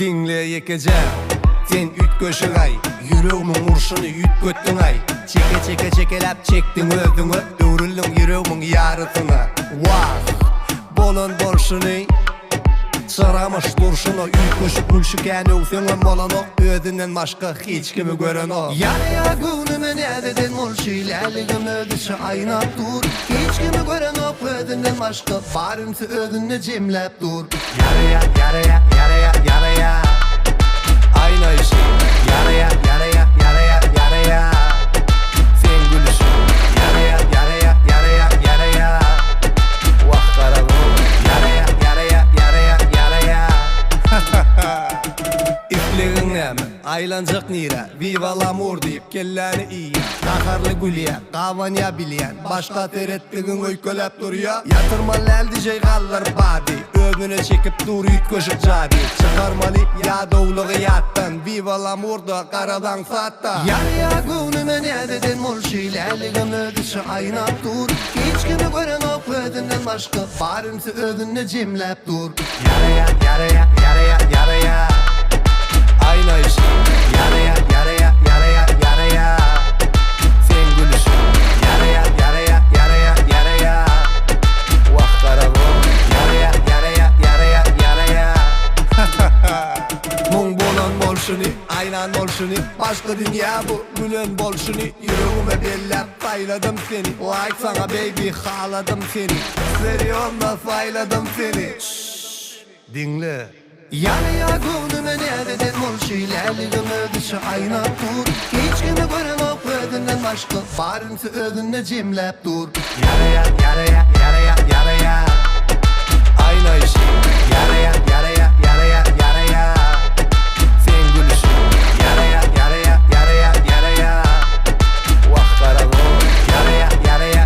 Dinle yekeceğim sen üt köşün ay, yüreğimin urşunu üt göttün ay. Çeke çekelep çektin öldüğünü, dövürüldün yüreğimin yarısına. Vah, bolun borşunu sıramış durşunu, üt köşü kulşukeni ufengen bolan o, ödünden başka hiç kimi gören o. Yarıya günüme ne dedin mulşilerligim ödüşü aynap dur. Hiç kimi gören o, ödünden başka barımsı ödünle cimlep dur. Yarıya ayna işi, yaraya sen gülüşün, yaraya vah karavul, yaraya İpleğin nemi, aylancak nire, viva l'amor deyip kelleni iyi. Nakarlı gülüye, kavanya biliyen, başka terettiğin öykölep duruyor. Yatırmalı elde şey kalır badi, ömüne çekip dur yut koşup cadi. Çıkarmalı ya doğuluğu yattan, viva l'amor da karadan satta. Yarıya günüme ne dedin mulşilerligim ödüşü aynap dur. Hiç kimi gören o ödünden başka barımsı ödünle cimlep dur. Yaraya ayna işi, yaraya sen gülüşün, yaraya vah karavul, yaraya Mung bolan bolşunu, aynan bolşunu, başka dünya bu, gülen bolşunu. Yüreğime bellep payladım seni, vay sana baby haladım seni. Seryonla fayladım seni. Dinle. Yarıya günüme ne dedin mulşilerligim ödüşü aynap dur. Hiç kimi gören o ödünden başka barımsı ödünle cimlep dur. Yaraya ayna işi, yaraya sen gülüşün, yaraya vah karavul, yaraya